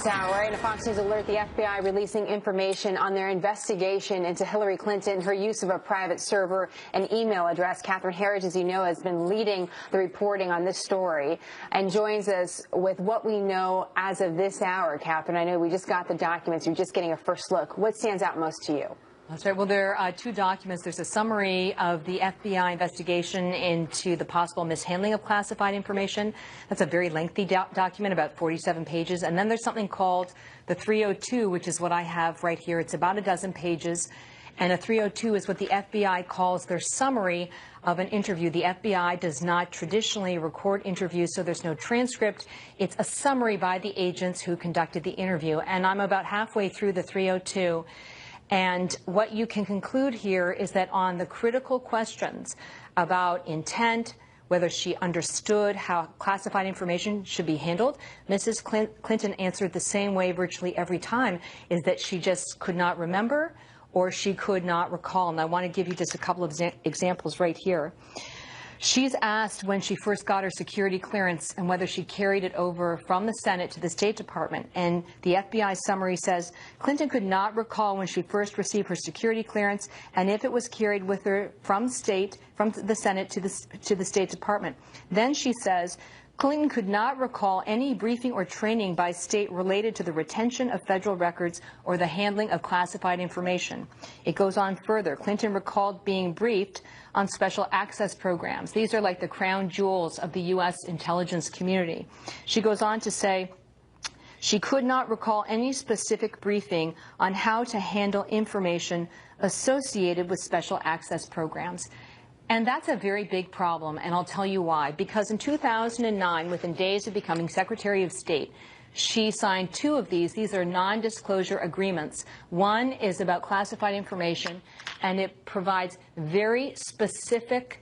hour. In a Fox News alert, the FBI releasing information on their investigation into Hillary Clinton, her use of a private server and email address. Catherine Herridge, as you know, has been leading the reporting on this story and joins us with what we know as of this hour. Catherine, I know we just got the documents. You're just getting a first look. What stands out most to you? That's right. Well, there are two documents. There's a summary of the FBI investigation into the possible mishandling of classified information. That's a very lengthy document, about 47 pages. And then there's something called the 302, which is what I have right here. It's about a dozen pages. And a 302 is what the FBI calls their summary of an interview. The FBI does not traditionally record interviews, so there's no transcript. It's a summary by the agents who conducted the interview. And I'm about halfway through the 302. And what you can conclude here is that on the critical questions about intent, whether she understood how classified information should be handled, Mrs. Clinton answered the same way virtually every time, is that she just could not remember or she could not recall. And I want to give you just a couple of examples right here. She's asked when she first got her security clearance and whether she carried it over from the Senate to the State Department. And the FBI summary says Clinton could not recall when she first received her security clearance and if it was carried with her from the Senate to the State Department. Then she says Clinton could not recall any briefing or training by state related to the retention of federal records or the handling of classified information. It goes on further. Clinton recalled being briefed on special access programs. These are like the crown jewels of the U.S. intelligence community. She goes on to say she could not recall any specific briefing on how to handle information associated with special access programs. And that's a very big problem, and I'll tell you why. Because in 2009, within days of becoming Secretary of State, she signed two of these. These are non-disclosure agreements. One is about classified information, and it provides very specific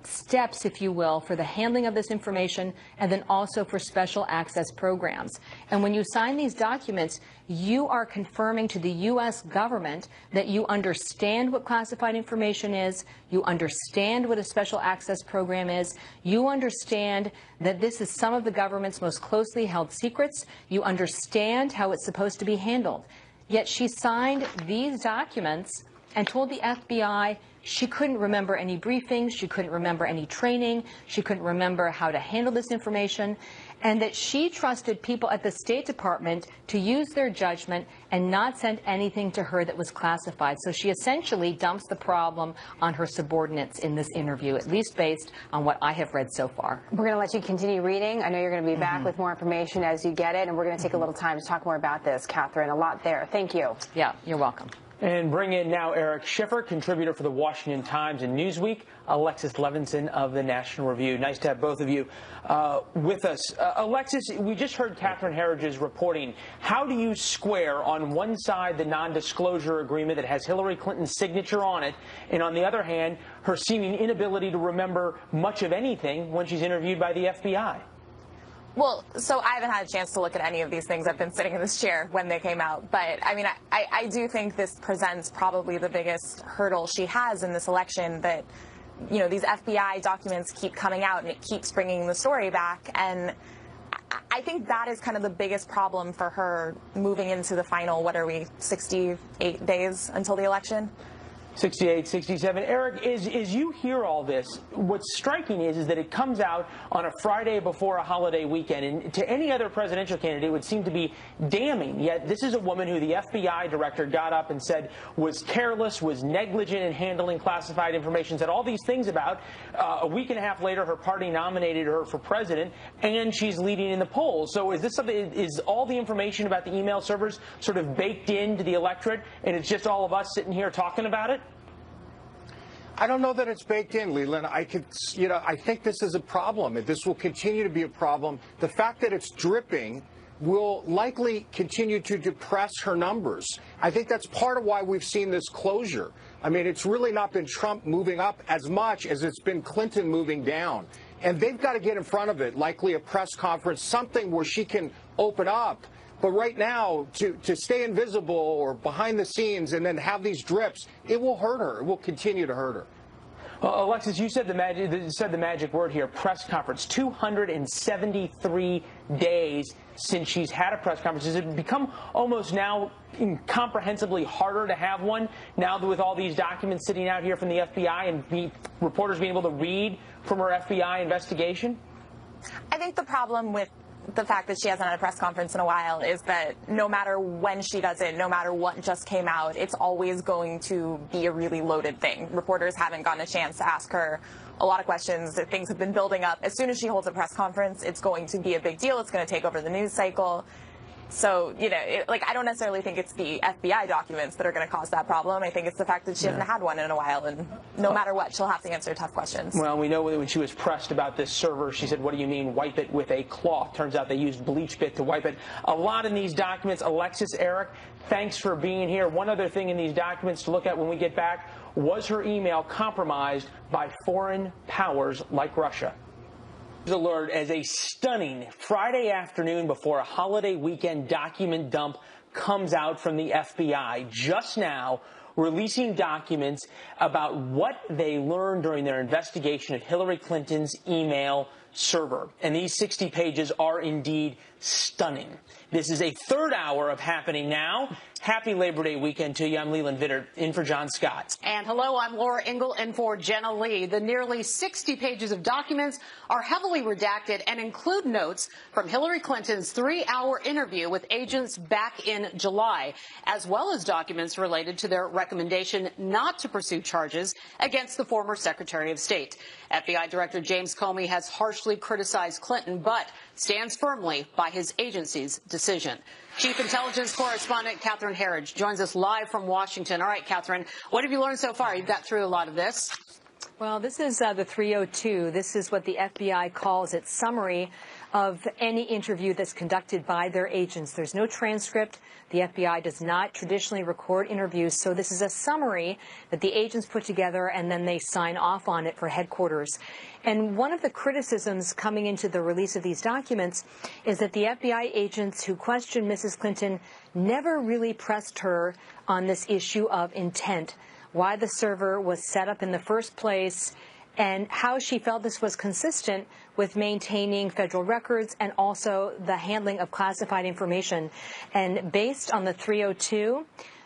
steps, if you will, for the handling of this information and then also for special access programs. And when you sign these documents, you are confirming to the U.S. government that you understand what classified information is, you understand what a special access program is, you understand that this is some of the government's most closely held secrets, you understand how it's supposed to be handled. Yet she signed these documents and told the FBI she couldn't remember any briefings, she couldn't remember any training, she couldn't remember how to handle this information, and that she trusted people at the State Department to use their judgment and not send anything to her that was classified. So she essentially dumps the problem on her subordinates in this interview, at least based on what I have read so far. We're going to let you continue reading. I know you're going to be back with more information as you get it, and we're going to take a little time to talk more about this. Catherine, a lot there. Thank you. Yeah, you're welcome. And bring in now Eric Schiffer, contributor for the Washington Times and Newsweek, Alexis Levinson of the National Review. Nice to have both of you with us. Alexis, we just heard Catherine Herridge's reporting. How do you square on one side the non-disclosure agreement that has Hillary Clinton's signature on it, and on the other hand, her seeming inability to remember much of anything when she's interviewed by the FBI? Well, so I haven't had a chance to look at any of these things. I've been sitting in this chair when they came out. But, I mean, I do think this presents probably the biggest hurdle she has in this election, that, you know, these FBI documents keep coming out and it keeps bringing the story back. And I think that is kind of the biggest problem for her moving into the final, what are we, 68 days until the election? 68, 67. Eric, as you hear all this, what's striking is that it comes out on a Friday before a holiday weekend, and to any other presidential candidate it would seem to be damning. Yet this is a woman who the FBI director got up and said was careless, was negligent in handling classified information, said all these things about. A week and a half later, her party nominated her for president, and she's leading in the polls. So is this something, is all the information about the email servers sort of baked into the electorate, and it's just all of us sitting here talking about it? I don't know that it's baked in, Leland. I think this is a problem. This will continue to be a problem. The fact that it's dripping will likely continue to depress her numbers. I think that's part of why we've seen this closure. I mean, it's really not been Trump moving up as much as it's been Clinton moving down. And they've got to get in front of it, likely a press conference, something where she can open up. But right now, to stay invisible or behind the scenes and then have these drips, it will hurt her. It will continue to hurt her. Alexis, you said the magic word here, press conference. 273 days since she's had a press conference? Has it become almost now incomprehensibly harder to have one now with all these documents sitting out here from the FBI and reporters being able to read from her FBI investigation? I think the problem with the fact that she hasn't had a press conference in a while is that no matter when she does it, no matter what just came out, it's always going to be a really loaded thing. Reporters haven't gotten a chance to ask her a lot of questions. Things have been building up. As soon as she holds a press conference, it's going to be a big deal. It's going to take over the news cycle. So, you know, I don't necessarily think it's the FBI documents that are going to cause that problem. I think it's the fact that she hasn't had one in a while, and no matter what, she'll have to answer tough questions. Well, we know when she was pressed about this server, she said, "What do you mean, wipe it with a cloth?" Turns out they used bleach bit to wipe it. A lot in these documents. Alexis, Eric, thanks for being here. One other thing in these documents to look at when we get back, was her email compromised by foreign powers like Russia? Alert as a stunning Friday afternoon before a holiday weekend document dump comes out from the FBI just now, releasing documents about what they learned during their investigation of Hillary Clinton's email server. And these 60 pages are indeed stunning. This is a third hour of Happening Now. Happy Labor Day weekend to you. I'm Leland Vittert, in for John Scott. And hello, I'm Laura Ingle, in for Jenna Lee. The nearly 60 pages of documents are heavily redacted and include notes from Hillary Clinton's 3-hour interview with agents back in July, as well as documents related to their recommendation not to pursue charges against the former Secretary of State. FBI Director James Comey has harshly criticized Clinton, but stands firmly by his agency's decision. Chief Intelligence Correspondent Catherine Herridge joins us live from Washington. All right, Catherine, what have you learned so far? You've got through a lot of this. Well, this is the 302. This is what the FBI calls its summary of any interview that's conducted by their agents. There's no transcript. The FBI does not traditionally record interviews, so this is a summary that the agents put together and then they sign off on it for headquarters. And one of the criticisms coming into the release of these documents is that the FBI agents who questioned Mrs. Clinton never really pressed her on this issue of intent, why the server was set up in the first place, and how she felt this was consistent with maintaining federal records and also the handling of classified information. And based on the 302,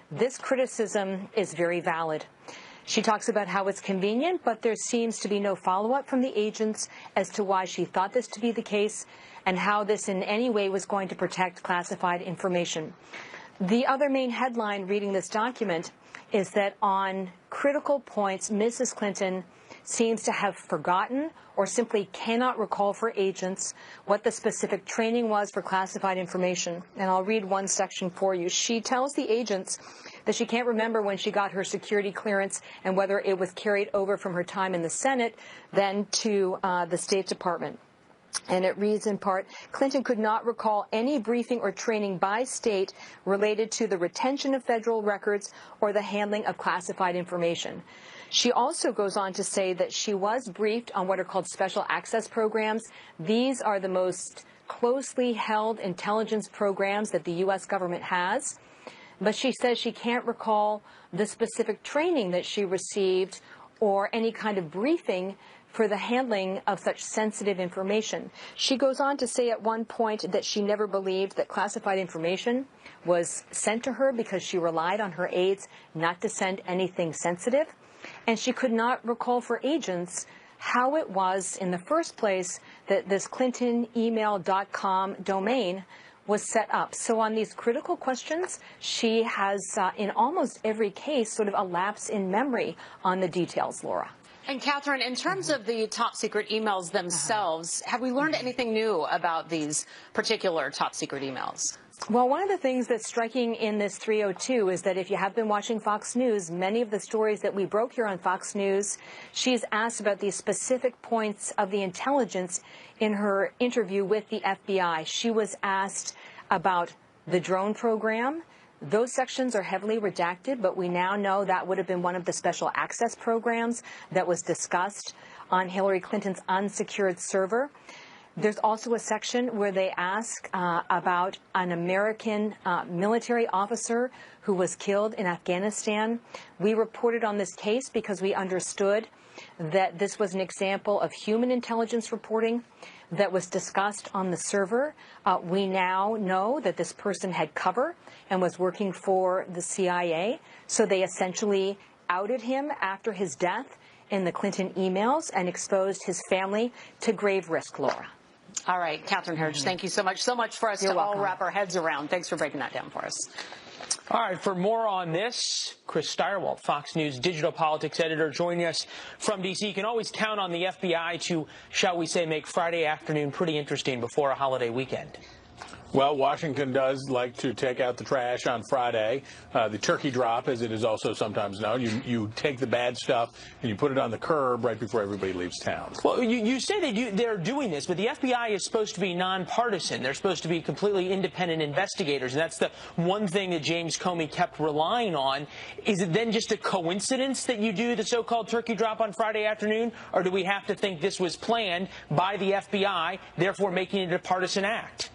this criticism is very valid. She talks about how it's convenient, but there seems to be no follow-up from the agents as to why she thought this to be the case and how this in any way was going to protect classified information. The other main headline reading this document is that on critical points, Mrs. Clinton seems to have forgotten or simply cannot recall for agents what the specific training was for classified information. And I'll read one section for you. She tells the agents that she can't remember when she got her security clearance and whether it was carried over from her time in the Senate then to the State Department. And it reads in part, Clinton could not recall any briefing or training by state related to the retention of federal records or the handling of classified information. She also goes on to say that she was briefed on what are called special access programs. These are the most closely held intelligence programs that the U.S. government has. But she says she can't recall the specific training that she received or any kind of briefing for the handling of such sensitive information. She goes on to say at one point that she never believed that classified information was sent to her because she relied on her aides not to send anything sensitive. And she could not recall for agents how it was in the first place that this ClintonEmail.com domain was set up. So on these critical questions, she has, in almost every case, sort of a lapse in memory on the details, Laura. And Catherine, in terms of the top secret emails themselves, have we learned anything new about these particular top secret emails? Well, one of the things that's striking in this 302 is that if you have been watching Fox News, many of the stories that we broke here on Fox News, she's asked about the specific points of the intelligence in her interview with the FBI. She was asked about the drone program. Those sections are heavily redacted, but we now know that would have been one of the special access programs that was discussed on Hillary Clinton's unsecured server. There's also a section where they ask about an American military officer who was killed in Afghanistan. We reported on this case because we understood that this was an example of human intelligence reporting. that was discussed on the server. We now know that this person had cover and was working for the CIA. So they essentially outed him after his death in the Clinton emails and exposed his family to grave risk, Laura. All right, Catherine Herridge, thank you so much. So much for us to all wrap our heads around. Thanks for breaking that down for us. All right, for more on this, Chris Stirewalt, Fox News digital politics editor, joining us from D.C. You can always count on the FBI to, shall we say, make Friday afternoon pretty interesting before a holiday weekend. Well, Washington does like to take out the trash on Friday. The turkey drop, as it is also sometimes known. You take the bad stuff and you put it on the curb right before everybody leaves town. Well, you say they're doing this, but the FBI is supposed to be nonpartisan. They're supposed to be completely independent investigators, and that's the one thing that James Comey kept relying on. Is it then just a coincidence that you do the so-called turkey drop on Friday afternoon, or do we have to think this was planned by the FBI, therefore making it a partisan act?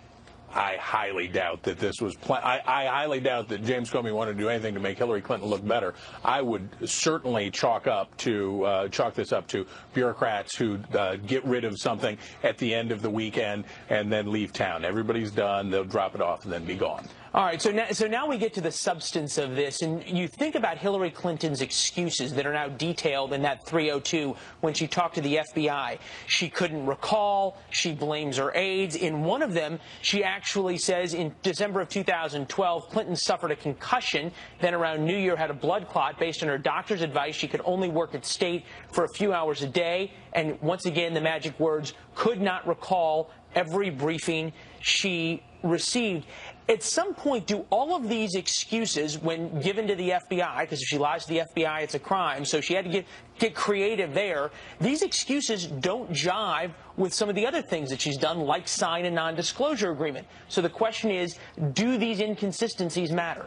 I highly doubt that this was I highly doubt that James Comey wanted to do anything to make Hillary Clinton look better. I would certainly chalk this up to bureaucrats who get rid of something at the end of the weekend and then leave town. Everybody's done. They'll drop it off and then be gone. All right, so now we get to the substance of this, and you think about Hillary Clinton's excuses that are now detailed in that 302 when she talked to the FBI. She couldn't recall. She blames her aides. In one of them, she actually says in December of 2012, Clinton suffered a concussion, then around New Year had a blood clot. Based on her doctor's advice, she could only work at State for a few hours a day, and once again, the magic words, could not recall every briefing she received. At some point, do all of these excuses, when given to the FBI, because if she lies to the FBI, it's a crime, so she had to get creative there, these excuses don't jive with some of the other things that she's done, like sign a non-disclosure agreement. So the question is, do these inconsistencies matter?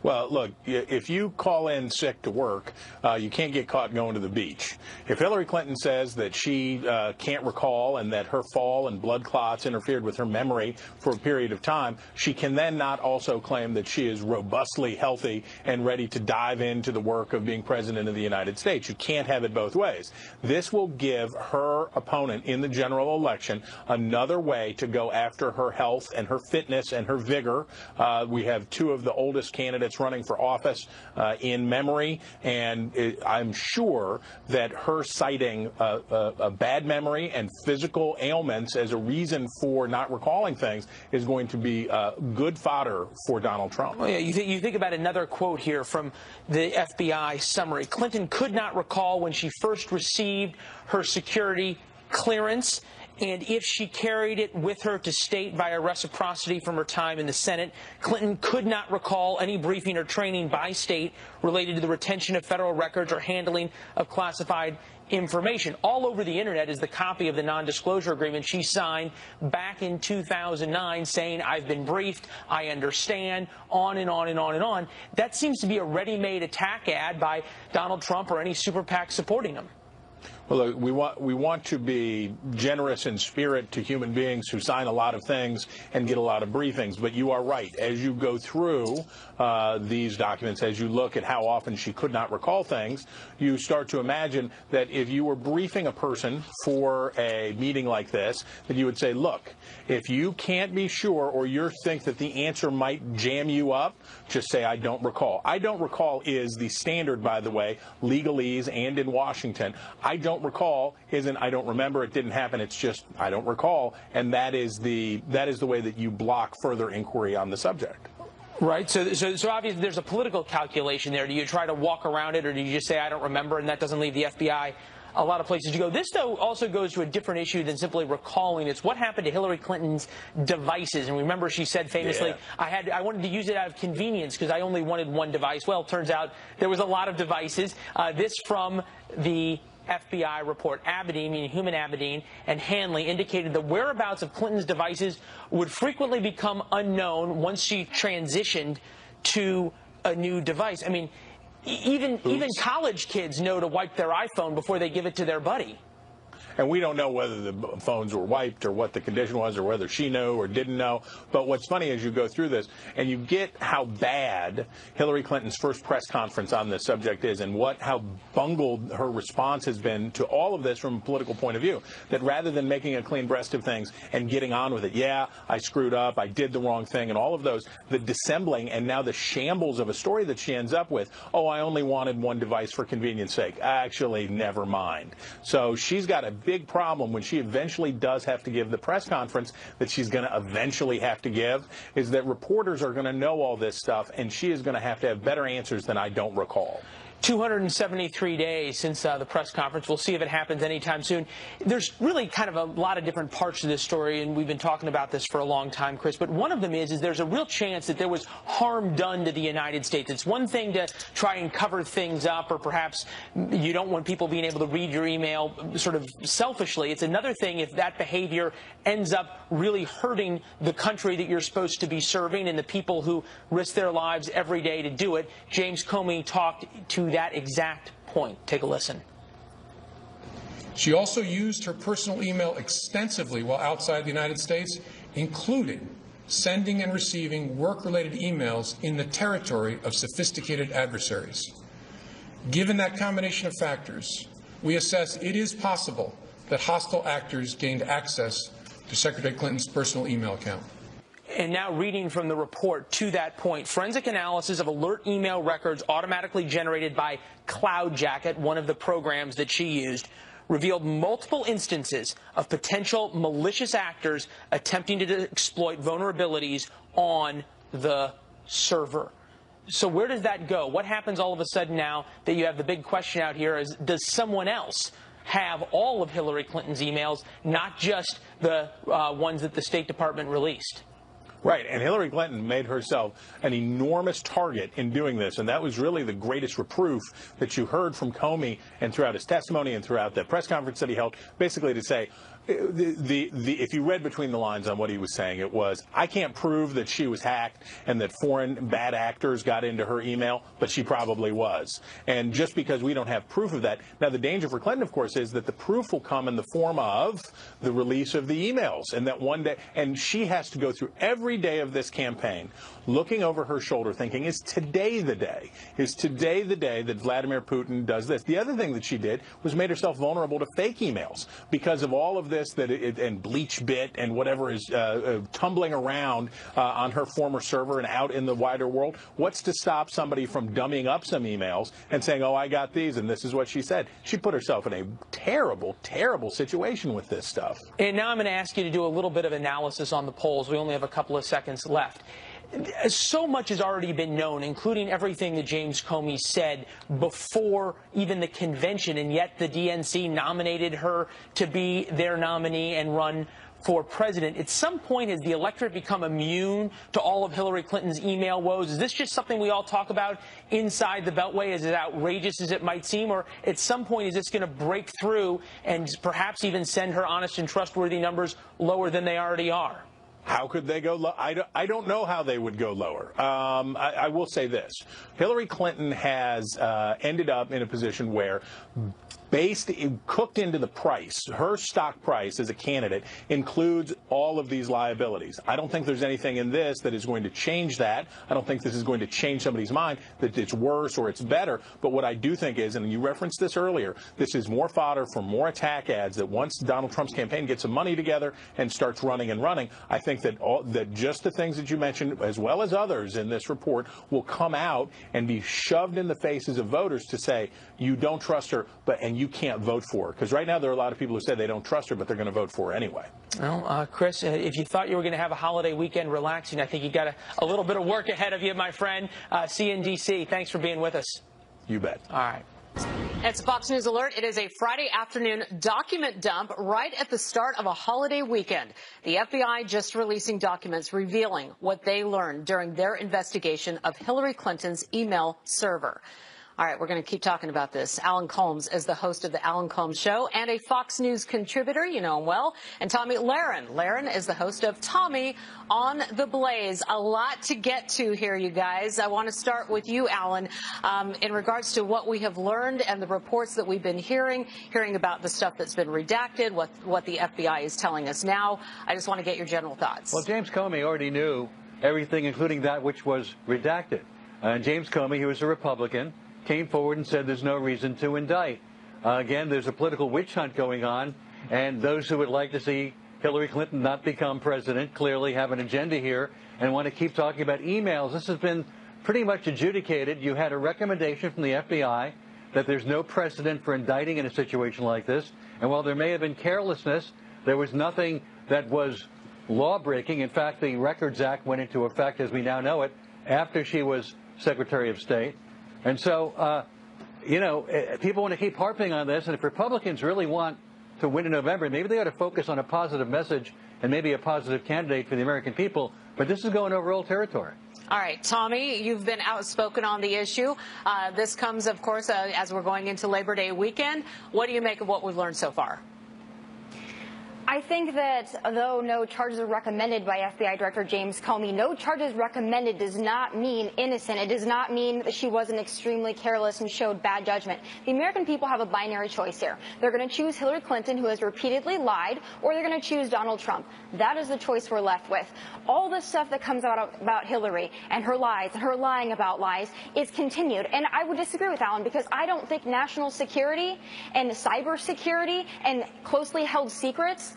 Well, look, if you call in sick to work, you can't get caught going to the beach. If Hillary Clinton says that she can't recall and that her fall and blood clots interfered with her memory for a period of time, she can then not also claim that she is robustly healthy and ready to dive into the work of being president of the United States. You can't have it both ways. This will give her opponent in the general election another way to go after her health and her fitness and her vigor. We have two of the oldest candidates running for office in memory, and I'm sure that her citing a bad memory and physical ailments as a reason for not recalling things is going to be good fodder for Donald Trump. Well, yeah, you think about another quote here from the FBI summary. Clinton could not recall when she first received her security clearance, and if she carried it with her to State via reciprocity from her time in the Senate. Clinton could not recall any briefing or training by State related to the retention of federal records or handling of classified information. All over the internet is the copy of the non-disclosure agreement she signed back in 2009 saying, I've been briefed, I understand, on and on and on and on. That seems to be a ready-made attack ad by Donald Trump or any super PAC supporting him. Well, look, we want to be generous in spirit to human beings who sign a lot of things and get a lot of briefings. But you are right. As you go through these documents, as you look at how often she could not recall things, you start to imagine that if you were briefing a person for a meeting like this, that you would say, look, if you can't be sure or you think that the answer might jam you up, just say, I don't recall. I don't recall is the standard, by the way, legalese and in Washington. I don't recall isn't I don't remember, it didn't happen, it's just I don't recall, and that is the way that you block further inquiry on the subject. Right. So obviously there's a political calculation there. Do you try to walk around it, or do you just say I don't remember, and that doesn't leave the FBI a lot of places to go? This, though, also goes to a different issue than simply recalling. It's what happened to Hillary Clinton's devices. And remember, she said famously, I wanted to use it out of convenience because I only wanted one device. Well, it turns out there was a lot of devices. This from the FBI report. Abedin, meaning Houman Abedin, and Hanley indicated the whereabouts of Clinton's devices would frequently become unknown once she transitioned to a new device. I mean, even college kids know to wipe their iPhone before they give it to their buddy. And we don't know whether the phones were wiped or what the condition was or whether she knew or didn't know. But what's funny is you go through this and you get how bad Hillary Clinton's first press conference on this subject is and how bungled her response has been to all of this from a political point of view. That rather than making a clean breast of things and getting on with it, yeah, I screwed up, I did the wrong thing, and all of those, the dissembling and now the shambles of a story that she ends up with, oh, I only wanted one device for convenience sake. Actually, never mind. So she's got a big problem when she eventually does have to give the press conference that she's going to eventually have to give, is that reporters are going to know all this stuff, and she is going to have better answers than I don't recall. 273 days since the press conference. We'll see if it happens anytime soon. There's really kind of a lot of different parts to this story, and we've been talking about this for a long time, Chris. But one of them is there's a real chance that there was harm done to the United States. It's one thing to try and cover things up, or perhaps you don't want people being able to read your email sort of selfishly. It's another thing if that behavior ends up really hurting the country that you're supposed to be serving and the people who risk their lives every day to do it. James Comey talked to that exact point. Take a listen. She also used her personal email extensively while outside the United States, including sending and receiving work-related emails in the territory of sophisticated adversaries. Given that combination of factors, we assess it is possible that hostile actors gained access to Secretary Clinton's personal email account. And now reading from the report to that point, forensic analysis of alert email records automatically generated by CloudJacket, one of the programs that she used, revealed multiple instances of potential malicious actors attempting to exploit vulnerabilities on the server. So where does that go? What happens all of a sudden now that you have the big question out here is, does someone else have all of Hillary Clinton's emails, not just the ones that the State Department released? Right, and Hillary Clinton made herself an enormous target in doing this, and that was really the greatest reproof that you heard from Comey and throughout his testimony and throughout the press conference that he held, basically to say, if you read between the lines on what he was saying, it was, I can't prove that she was hacked and that foreign bad actors got into her email, but she probably was. And just because we don't have proof of that, now the danger for Clinton, of course, is that the proof will come in the form of the release of the emails, and that one day, and she has to go through every day of this campaign looking over her shoulder thinking, is today the day? Is today the day that Vladimir Putin does this? The other thing that she did was made herself vulnerable to fake emails because of all of this and BleachBit and whatever is tumbling around on her former server and out in the wider world. What's to stop somebody from dummying up some emails and saying, oh, I got these and this is what she said? She put herself in a terrible, terrible situation with this stuff. And now I'm going to ask you to do a little bit of analysis on the polls. We only have a couple of seconds left. So much has already been known, including everything that James Comey said before even the convention, and yet the DNC nominated her to be their nominee and run for president. At some point, has the electorate become immune to all of Hillary Clinton's email woes? Is this just something we all talk about inside the Beltway, as outrageous as it might seem? Or at some point, is this going to break through and perhaps even send her honest and trustworthy numbers lower than they already are? How could they go low? I don't know how they would go lower. I will say this. Hillary Clinton has ended up in a position where, cooked into the price, her stock price as a candidate includes all of these liabilities. I don't think there's anything in this that is going to change that. I don't think this is going to change somebody's mind that it's worse or it's better. But what I do think is, and you referenced this earlier, this is more fodder for more attack ads, that once Donald Trump's campaign gets some money together and starts running, I think that just the things that you mentioned, as well as others in this report, will come out and be shoved in the faces of voters to say, you don't trust her, and you can't vote for her. Because right now there are a lot of people who say they don't trust her, but they're going to vote for her anyway. Well, Chris, if you thought you were going to have a holiday weekend relaxing, I think you got a little bit of work ahead of you, my friend. See you in D.C. Thanks for being with us. You bet. All right. It's Fox News Alert. It is a Friday afternoon document dump right at the start of a holiday weekend. The FBI just releasing documents revealing what they learned during their investigation of Hillary Clinton's email server. All right, we're going to keep talking about this. Alan Colmes is the host of The Alan Colmes Show and a Fox News contributor. You know him well. And Tomi Lahren. Lahren is the host of Tommy on the Blaze. A lot to get to here, you guys. I want to start with you, Alan, in regards to what we have learned and the reports that we've been hearing about the stuff that's been redacted, what the FBI is telling us now. I just want to get your general thoughts. Well, James Comey already knew everything, including that which was redacted. And James Comey, who was a Republican, came forward and said there's no reason to indict. Again, there's a political witch hunt going on, and those who would like to see Hillary Clinton not become president clearly have an agenda here and want to keep talking about emails. This has been pretty much adjudicated. You had a recommendation from the FBI that there's no precedent for indicting in a situation like this, and while there may have been carelessness, there was nothing that was law-breaking. In fact, the Records Act went into effect, as we now know it, after she was Secretary of State. And so, people want to keep harping on this, and if Republicans really want to win in November, maybe they ought to focus on a positive message and maybe a positive candidate for the American people, but this is going over old territory. All right, Tommy, you've been outspoken on the issue. This comes, of course, as we're going into Labor Day weekend. What do you make of what we've learned so far? I think that though no charges are recommended by FBI Director James Comey, no charges recommended does not mean innocent. It does not mean that she wasn't extremely careless and showed bad judgment. The American people have a binary choice here. They're going to choose Hillary Clinton, who has repeatedly lied, or they're going to choose Donald Trump. That is the choice we're left with. All this stuff that comes out about Hillary and her lies and her lying about lies is continued. And I would disagree with Alan, because I don't think national security and cybersecurity and closely held secrets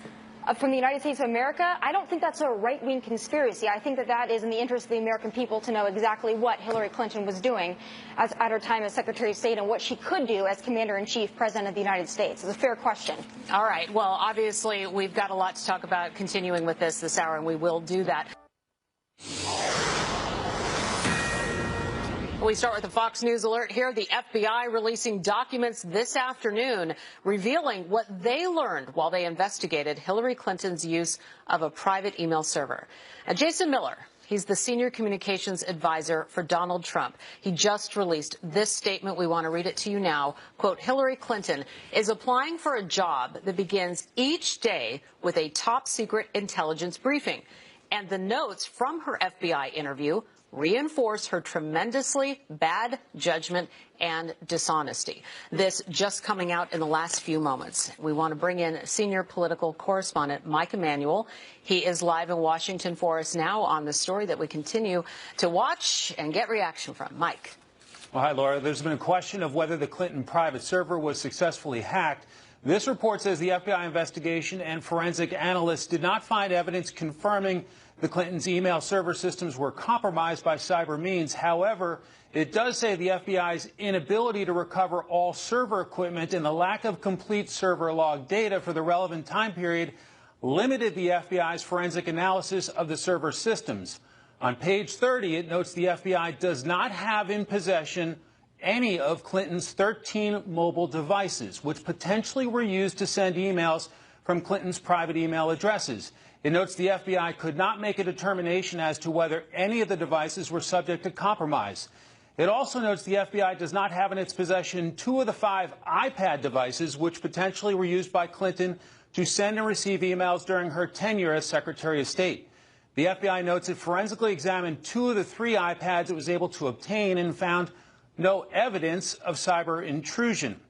from the United States of America, I don't think that's a right-wing conspiracy. I think that that is in the interest of the American people to know exactly what Hillary Clinton was doing at her time as Secretary of State and what she could do as Commander-in-Chief, President of the United States. It's a fair question. All right. Well, obviously, we've got a lot to talk about continuing with this hour, and we will do that. We start with a Fox News alert here. The FBI releasing documents this afternoon revealing what they learned while they investigated Hillary Clinton's use of a private email server. Now, Jason Miller, he's the senior communications advisor for Donald Trump. He just released this statement. We want to read it to you now. Quote, Hillary Clinton is applying for a job that begins each day with a top secret intelligence briefing. And the notes from her FBI interview reinforce her tremendously bad judgment and dishonesty. This just coming out in the last few moments. We want to bring in senior political correspondent Mike Emanuel. He is live in Washington for us now on the story that we continue to watch and get reaction from. Mike. Well, hi, Laura. There's been a question of whether the Clinton private server was successfully hacked. This report says the FBI investigation and forensic analysts did not find evidence confirming the Clintons' email server systems were compromised by cyber means. However, it does say the FBI's inability to recover all server equipment and the lack of complete server log data for the relevant time period limited the FBI's forensic analysis of the server systems. On page 30, it notes the FBI does not have in possession any of Clinton's 13 mobile devices, which potentially were used to send emails from Clinton's private email addresses. It notes the FBI could not make a determination as to whether any of the devices were subject to compromise. It also notes the FBI does not have in its possession 2 of the 5 iPad devices which potentially were used by Clinton to send and receive emails during her tenure as Secretary of State. The FBI notes it forensically examined 2 of the 3 iPads it was able to obtain and found no evidence of cyber intrusion.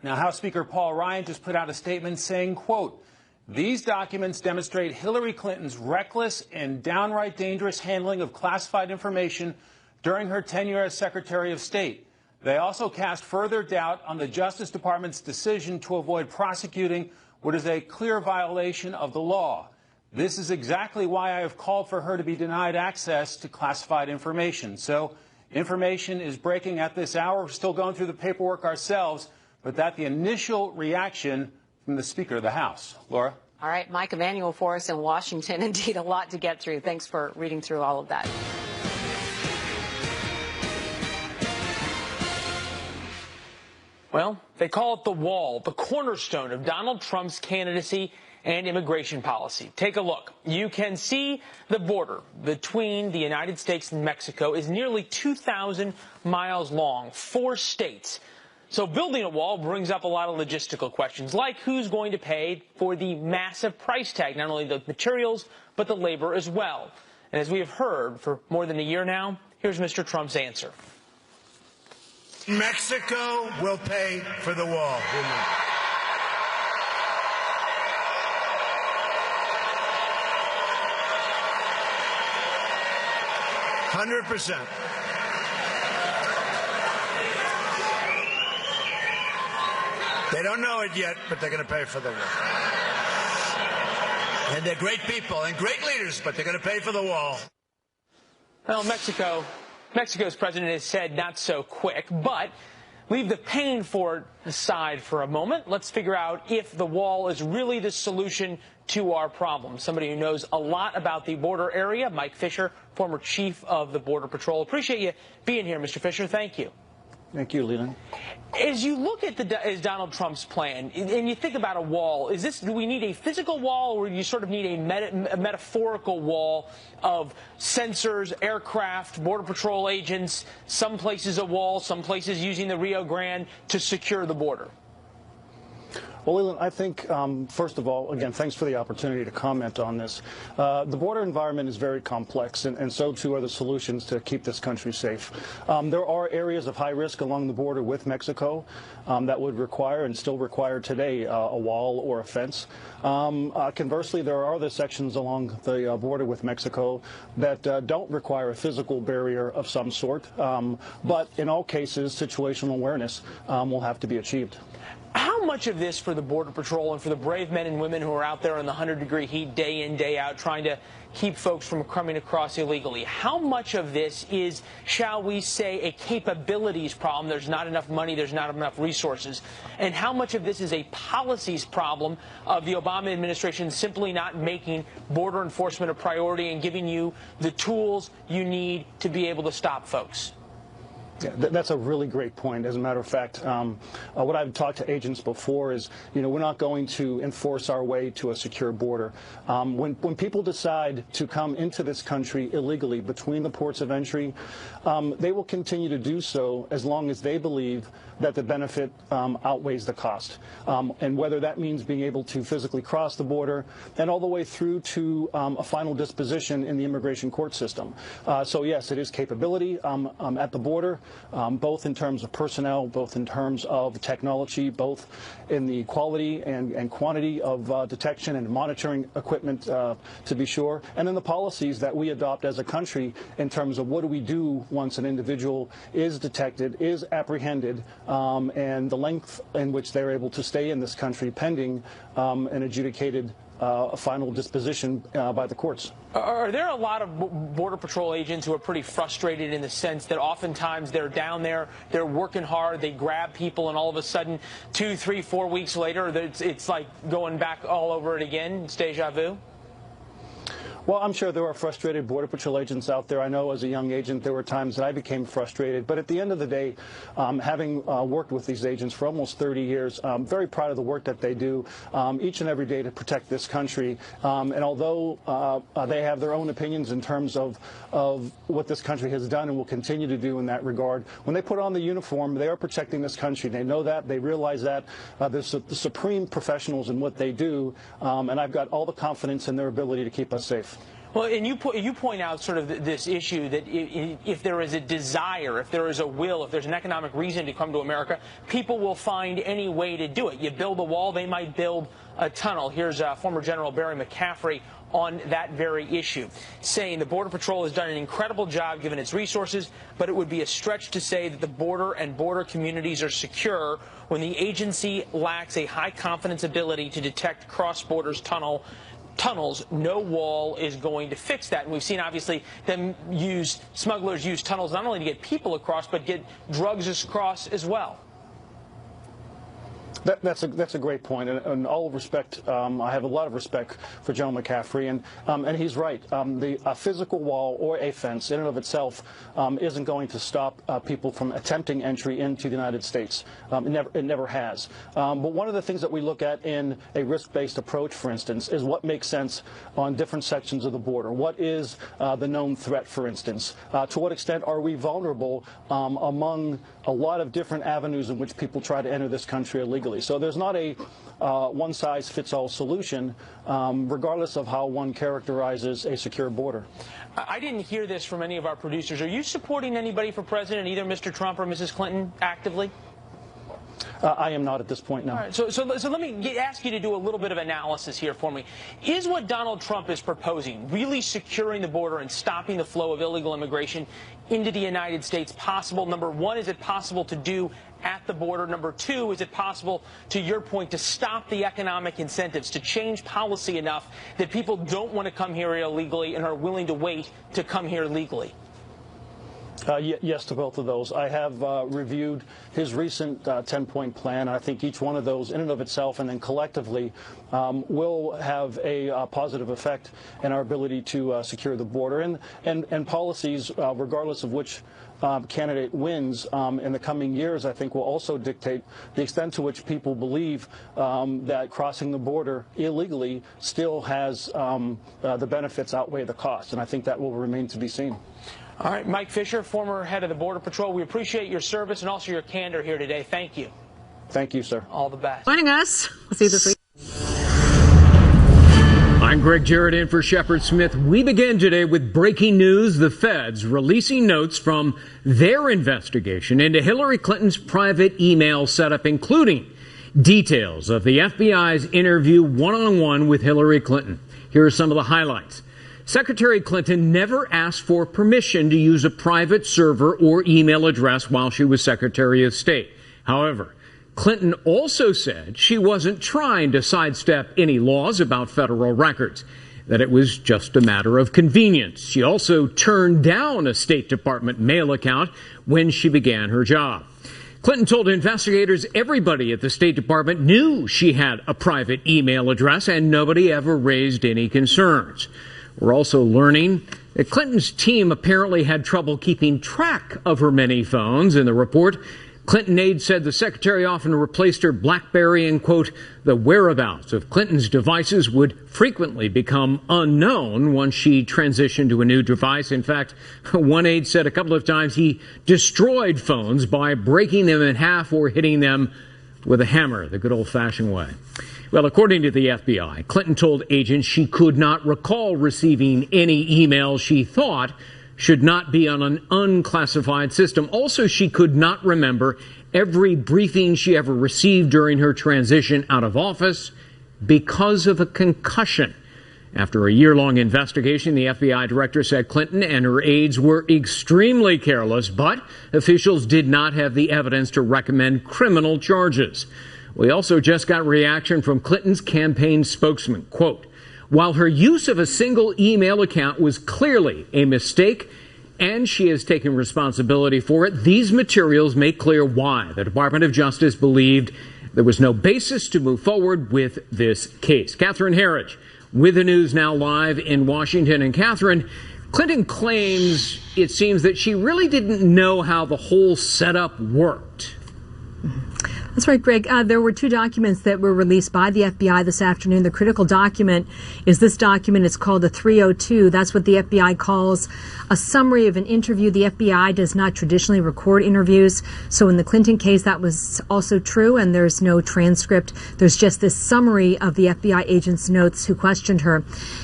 Now, House Speaker Paul Ryan just put out a statement saying, quote, these documents demonstrate Hillary Clinton's reckless and downright dangerous handling of classified information during her tenure as Secretary of State. They also cast further doubt on the Justice Department's decision to avoid prosecuting what is a clear violation of the law. This is exactly why I have called for her to be denied access to classified information. So information is breaking at this hour. We're still going through the paperwork ourselves, but that's the initial reaction from the Speaker of the House. Laura? All right, Mike Emanuel for us in Washington. Indeed, a lot to get through. Thanks for reading through all of that. Well, they call it the wall, the cornerstone of Donald Trump's candidacy, and immigration policy. Take a look. You can see the border between the United States and Mexico is nearly 2,000 miles long, 4 states. So building a wall brings up a lot of logistical questions, like who's going to pay for the massive price tag, not only the materials, but the labor as well. And as we have heard for more than a year now, here's Mr. Trump's answer. Mexico will pay for the wall. 100%. They don't know it yet, but they're going to pay for the wall. And they're great people and great leaders, but they're going to pay for the wall. Well, Mexico's president has said not so quick, but leave the pain for it aside for a moment. Let's figure out if the wall is really the solution to our problem. Somebody who knows a lot about the border area, Mike Fisher, former chief of the Border Patrol. Appreciate you being here, Mr. Fisher. Thank you. Thank you, Leland. As you look at Donald Trump's plan, and you think about a wall, do we need a physical wall, or do you sort of need a metaphorical wall of sensors, aircraft, Border Patrol agents, some places a wall, some places using the Rio Grande to secure the border? Well, Leland, I think, first of all, again, thanks for the opportunity to comment on this. The border environment is very complex, and so too are the solutions to keep this country safe. There are areas of high risk along the border with Mexico that would require, and still require today, a wall or a fence. Conversely, there are other sections along the border with Mexico that don't require a physical barrier of some sort, but in all cases, situational awareness will have to be achieved. How much of this for the Border Patrol and for the brave men and women who are out there in the 100-degree heat day in, day out, trying to keep folks from coming across illegally, how much of this is, shall we say, a capabilities problem? There's not enough money, there's not enough resources. And how much of this is a policies problem of the Obama administration simply not making border enforcement a priority and giving you the tools you need to be able to stop folks? Yeah, that's a really great point. As a matter of fact, what I've talked to agents before is, we're not going to enforce our way to a secure border. When people decide to come into this country illegally between the ports of entry, they will continue to do so as long as they believe that the benefit outweighs the cost. And whether that means being able to physically cross the border and all the way through to a final disposition in the immigration court system. So yes, it is capability at the border, both in terms of personnel, both in terms of technology, both in the quality and quantity of detection and monitoring equipment, to be sure, and then the policies that we adopt as a country in terms of what do we do once an individual is detected, is apprehended, and the length in which they're able to stay in this country pending an adjudicated final disposition by the courts. Are there a lot of Border Patrol agents who are pretty frustrated in the sense that oftentimes they're down there, they're working hard, they grab people, and all of a sudden 2, 3, 4 weeks later, it's like going back all over it again? It's deja vu? Well, I'm sure there are frustrated Border Patrol agents out there. I know as a young agent there were times that I became frustrated. But at the end of the day, having worked with these agents for almost 30 years, I'm very proud of the work that they do each and every day to protect this country. And although they have their own opinions in terms of what this country has done and will continue to do in that regard, when they put on the uniform, they are protecting this country. They know that. They realize that. They're the supreme professionals in what they do. And I've got all the confidence in their ability to keep us safe. Well, and you point out sort of this issue that if there is a desire, if there is a will, if there's an economic reason to come to America, people will find any way to do it. You build a wall, they might build a tunnel. Here's former General Barry McCaffrey on that very issue, saying the Border Patrol has done an incredible job given its resources, but it would be a stretch to say that the border and border communities are secure when the agency lacks a high confidence ability to detect cross-borders tunnels. No wall is going to fix that. And we've seen, obviously, smugglers use tunnels not only to get people across, but get drugs across as well. That's a great point, and in all respect, I have a lot of respect for Joe McCaffrey, and he's right. A physical wall or a fence, in and of itself, isn't going to stop people from attempting entry into the United States. It never has. But one of the things that we look at in a risk-based approach, for instance, is what makes sense on different sections of the border. What is the known threat, for instance? To what extent are we vulnerable among a lot of different avenues in which people try to enter this country illegally? So there's not a one-size-fits-all solution, regardless of how one characterizes a secure border. I didn't hear this from any of our producers. Are you supporting anybody for president, either Mr. Trump or Mrs. Clinton, actively? I am not at this point, no. All right, so let me ask you to do a little bit of analysis here for me. Is what Donald Trump is proposing, really securing the border and stopping the flow of illegal immigration into the United States, possible? Number one, is it possible to do at the border? Number two, is it possible, to your point, to stop the economic incentives, to change policy enough that people don't want to come here illegally and are willing to wait to come here legally? Yes to both of those. I have reviewed his recent 10-point plan. I think each one of those, in and of itself and then collectively, will have a positive effect in our ability to secure the border. And policies, regardless of which candidate wins in the coming years, I think will also dictate the extent to which people believe that crossing the border illegally still has the benefits outweigh the cost. And I think that will remain to be seen. All right, Mike Fisher, former head of the Border Patrol, we appreciate your service and also your candor here today. Thank you. Thank you, sir. All the best. Joining us, we'll see you this week. I'm Greg Jarrett in for Shepard Smith. We begin today with breaking news. The feds releasing notes from their investigation into Hillary Clinton's private email setup, including details of the FBI's interview one-on-one with Hillary Clinton. Here are some of the highlights. Secretary Clinton never asked for permission to use a private server or email address while she was Secretary of State. However, Clinton also said she wasn't trying to sidestep any laws about federal records, that it was just a matter of convenience. She also turned down a State Department mail account when she began her job. Clinton told investigators everybody at the State Department knew she had a private email address and nobody ever raised any concerns. We're also learning that Clinton's team apparently had trouble keeping track of her many phones. In the report, Clinton aides said the secretary often replaced her BlackBerry and, quote, the whereabouts of Clinton's devices would frequently become unknown once she transitioned to a new device. In fact, one aide said a couple of times he destroyed phones by breaking them in half or hitting them with a hammer, the good old-fashioned way. Well, according to the FBI, Clinton told agents she could not recall receiving any emails she thought should not be on an unclassified system. Also, she could not remember every briefing she ever received during her transition out of office because of a concussion. After a year-long investigation, the FBI director said Clinton and her aides were extremely careless, but officials did not have the evidence to recommend criminal charges. We also just got reaction from Clinton's campaign spokesman, quote, while her use of a single email account was clearly a mistake and she has taken responsibility for it, these materials make clear why the Department of Justice believed there was no basis to move forward with this case. Catherine Herridge with the news now live in Washington. And Catherine, Clinton claims it seems that she really didn't know how the whole setup worked. That's right, Greg. There were two documents that were released by the FBI this afternoon. The critical document is this document. It's called the 302. That's what the FBI calls a summary of an interview. The FBI does not traditionally record interviews. So in the Clinton case, that was also true, and there's no transcript. There's just this summary of the FBI agent's notes who questioned her.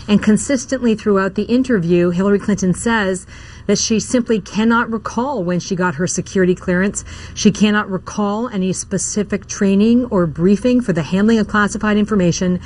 And consistently throughout the interview, Hillary Clinton says that she simply cannot recall when she got her security clearance. She cannot recall any specific training or briefing for the handling of classified information,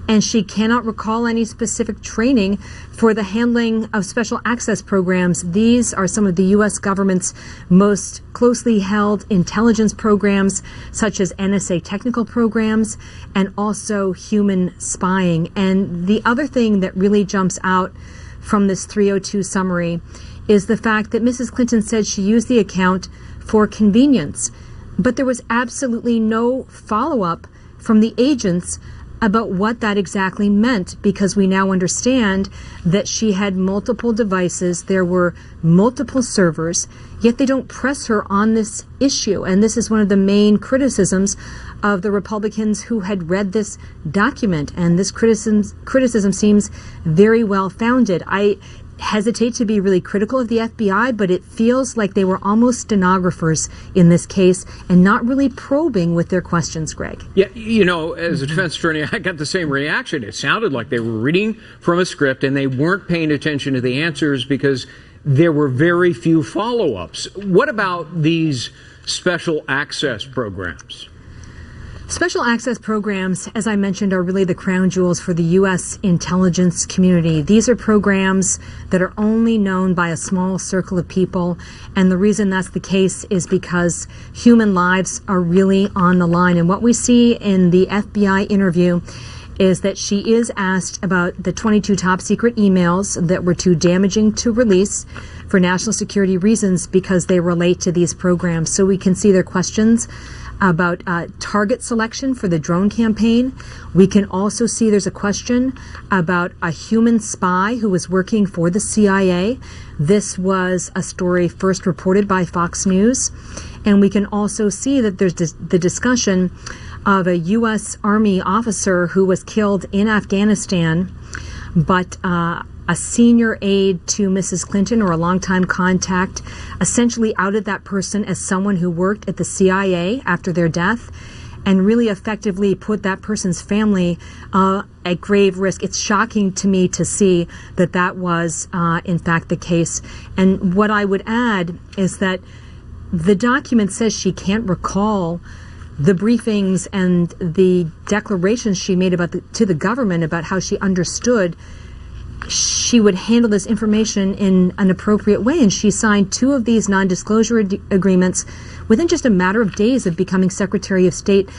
and she cannot recall any specific training for the handling of special access programs. These are some of the U.S. government's most closely held intelligence programs, such as NSA technical programs and also human spying. And the other thing that really jumps out from this 302 summary is the fact that Mrs. Clinton said she used the account for convenience. but there was absolutely no follow-up from the agents about what that exactly meant, because we now understand that she had multiple devices, there were multiple servers, yet they don't press her on this issue. And this is one of the main criticisms of the Republicans who had read this document, and this criticism seems very well founded. I hesitate to be really critical of the FBI, but it feels like they were almost stenographers in this case and not really probing with their questions, Greg. Yeah, you know, as a defense attorney, I got the same reaction. It sounded like they were reading from a script and they weren't paying attention to the answers because there were very few follow-ups. What about these special access programs? Special access programs, as I mentioned, are really the crown jewels for the U.S. intelligence community. These are programs that are only known by a small circle of people, and the reason that's the case is because human lives are really on the line. And what we see in the FBI interview is that she is asked about the 22 top secret emails that were too damaging to release for national security reasons because they relate to these programs. So we can see their questions about target selection for the drone campaign. We can also see there's a question about a human spy who was working for the CIA. This was a story first reported by Fox News. And we can also see that there's the discussion of a U.S. Army officer who was killed in Afghanistan, but a senior aide to Mrs. Clinton, or a longtime contact, essentially outed that person as someone who worked at the CIA after their death and really effectively put that person's family at grave risk. It's shocking to me to see that that was, in fact, the case. And what I would add is that the document says she can't recall the briefings and the declarations she made to the government about how she understood she would handle this information in an appropriate way. And she signed 2 of these non-disclosure agreements within just a matter of days of becoming Secretary of State,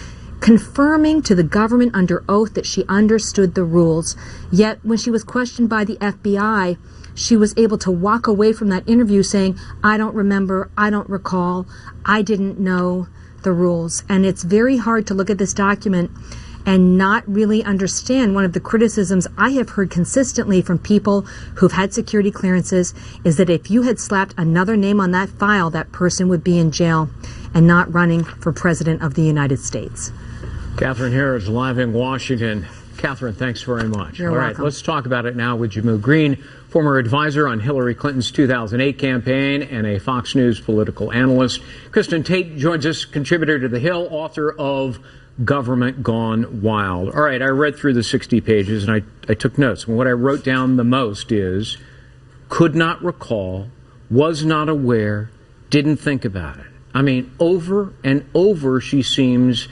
confirming to the government under oath that she understood the rules. Yet when she was questioned by the FBI, she was able to walk away from that interview saying, I don't remember, I don't recall, I didn't know the rules. And it's very hard to look at this document and not really understand. One of the criticisms I have heard consistently from people who've had security clearances is that if you had slapped another name on that file, that person would be in jail and not running for President of the United States. Catherine Herridge, live in Washington. Catherine, thanks very much. You're welcome. All right, let's talk about it now with Jammu Green, former advisor on Hillary Clinton's 2008 campaign and a Fox News political analyst. Kristen Tate joins us, contributor to The Hill, author of Government Gone Wild. All right, I read through the 60 pages and I took notes. And what I wrote down the most is, could not recall, was not aware, didn't think about it. I mean, over and over she seems,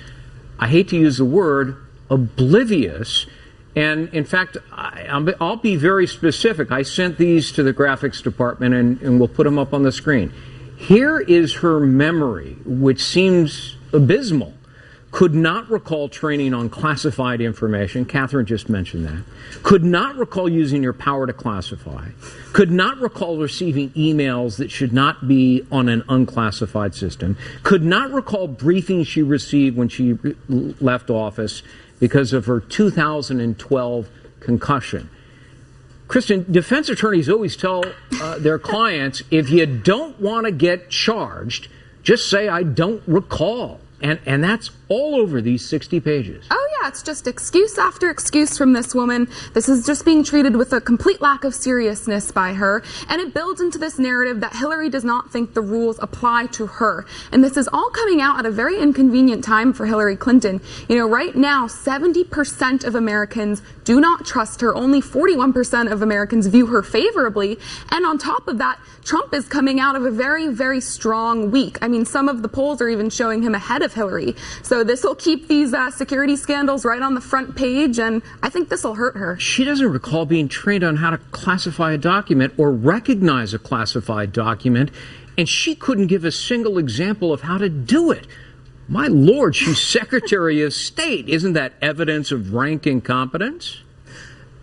I hate to use the word, oblivious. And in fact, I'll be very specific. I sent these to the graphics department and we'll put them up on the screen. Here is her memory, which seems abysmal. Could not recall training on classified information. Catherine just mentioned that. Could not recall using your power to classify. Could not recall receiving emails that should not be on an unclassified system. Could not recall briefings she received when she left office because of her 2012 concussion. Kristen, defense attorneys always tell their clients, if you don't want to get charged, just say, I don't recall. And that's all over these 60 pages. Oh, yeah, it's just excuse after excuse from this woman. This is just being treated with a complete lack of seriousness by her. And it builds into this narrative that Hillary does not think the rules apply to her. And this is all coming out at a very inconvenient time for Hillary Clinton. You know, right now, 70% of Americans do not trust her. Only 41% of Americans view her favorably. And on top of that, Trump is coming out of a very, very strong week. I mean, some of the polls are even showing him ahead of Hillary. So this will keep these security scandals right on the front page, and I think this will hurt her. She doesn't recall being trained on how to classify a document or recognize a classified document, and she couldn't give a single example of how to do it. My Lord, she's Secretary of State. Isn't that evidence of rank incompetence?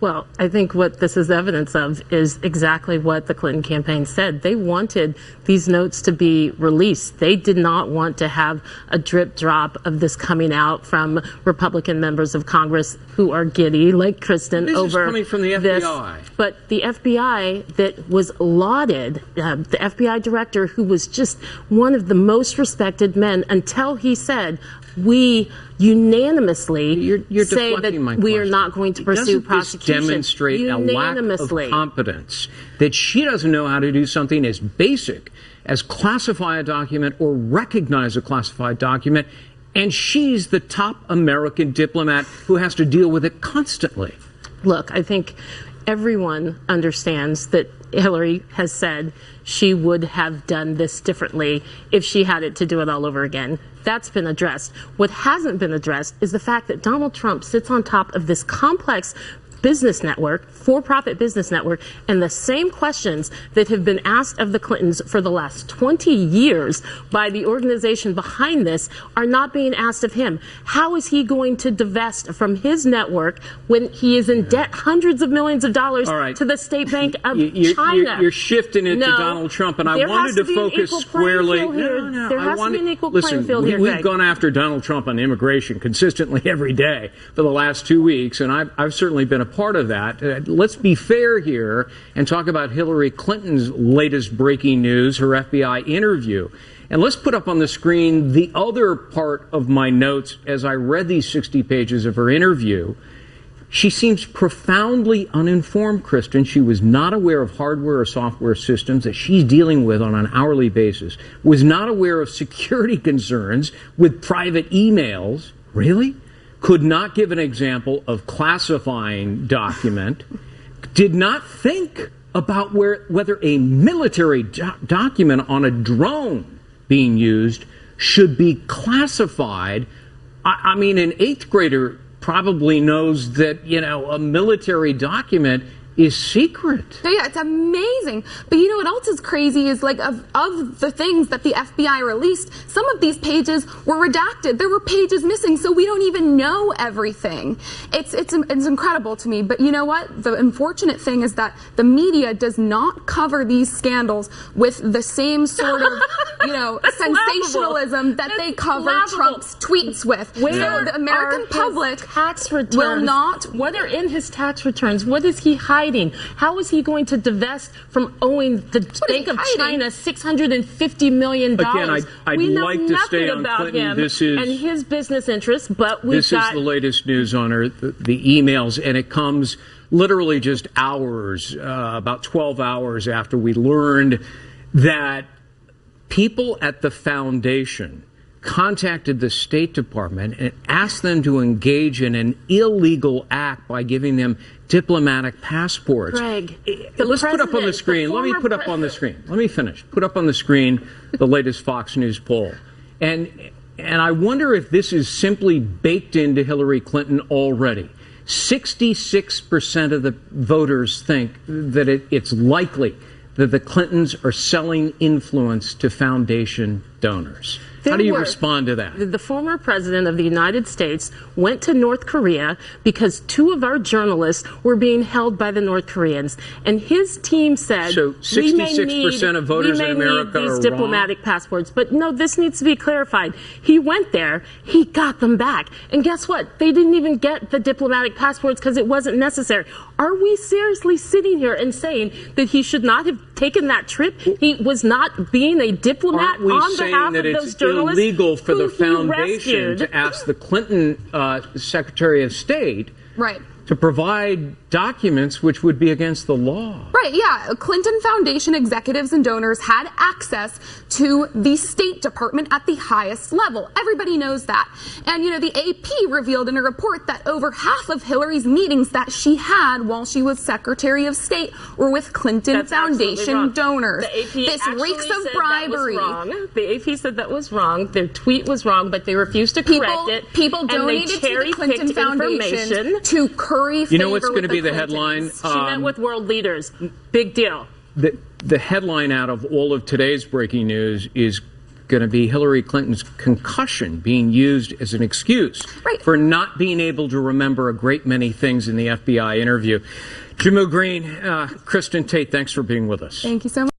Well, I think what this is evidence of is exactly what the Clinton campaign said. They wanted these notes to be released. They did not want to have a drip drop of this coming out from Republican members of Congress who are giddy, like Kristen, this over is coming from the this. FBI. But the FBI that was lauded, the FBI director who was just one of the most respected men until he said, we unanimously you're say that we are not going to pursue prosecution. Demonstrate a lack of competence, that she doesn't know how to do something as basic as classify a document or recognize a classified document, and she's the top American diplomat who has to deal with it constantly. Look, I think everyone understands that Hillary has said she would have done this differently if she had it to do it all over again. That's been addressed. What hasn't been addressed is the fact that Donald Trump sits on top of this complex business network, for-profit business network, and the same questions that have been asked of the Clintons for the last 20 years by the organization behind this are not being asked of him. How is he going to divest from his network when he is in debt hundreds of millions of dollars to the State Bank of China? You're shifting it to Donald Trump, and I wanted to focus squarely. There has to be an equal playing field here, We've gone after Donald Trump on immigration consistently every day for the last 2 weeks, and I've certainly been a part of that. Let's be fair here and talk about Hillary Clinton's latest breaking news, her FBI interview. And let's put up on the screen the other part of my notes as I read these 60 pages of her interview. She seems profoundly uninformed, Kristen. She was not aware of hardware or software systems that she's dealing with on an hourly basis, was not aware of security concerns with private emails. Really? Could not give an example of classifying document, did not think about whether a military document on a drone being used should be classified. I mean, an 8th grader probably knows that, a military document is secret. Yeah, it's amazing. But you know what else is crazy is of the things that the FBI released, some of these pages were redacted. There were pages missing, so we don't even know everything. It's incredible to me. But you know what? The unfortunate thing is that the media does not cover these scandals with the same sort of, sensationalism that they cover Trump's tweets with. Where so the American public tax returns will not. What are in his tax returns? What is he hiding? How is he going to divest from owing the Bank of China $650 million? Again, I'd like to stay on about Clinton. Him this is, and his business interests, but this is the latest news on her, the emails, and it comes literally just hours, about 12 hours after we learned that people at the foundation contacted the State Department and asked them to engage in an illegal act by giving them diplomatic passports. Greg, let's put up on the screen. Let me put up on the screen. Let me finish. Put up on the screen the latest Fox News poll. And I wonder if this is simply baked into Hillary Clinton already. 66% of the voters think that it's likely that the Clintons are selling influence to foundation donors. How do you respond to that? The former president of the United States went to North Korea because 2 of our journalists were being held by the North Koreans, and his team said, so 66% of voters in America these are diplomatic passports. But no, this needs to be clarified. He went there, he got them back, and guess what? They didn't even get the diplomatic passports because it wasn't necessary. Are we seriously sitting here and saying that he should not have taken that trip? He was not being a diplomat on behalf of those journalists. Illegal for the foundation to ask the Clinton Secretary of State to provide documents which would be against the law. Right, yeah. Clinton Foundation executives and donors had access to the State Department at the highest level. Everybody knows that. And, the AP revealed in a report that over half of Hillary's meetings that she had while she was Secretary of State were with Clinton Foundation donors. This reeks of bribery. The AP said that was wrong. Their tweet was wrong, but they refused to correct it. People donated to the Clinton Foundation to curry favor. You know what's going to be the headline? She met with world leaders. Big deal. The headline out of all of today's breaking news is going to be Hillary Clinton's concussion being used as an excuse for not being able to remember a great many things in the FBI interview. Jamil Green, Kristen Tate, thanks for being with us. Thank you so much.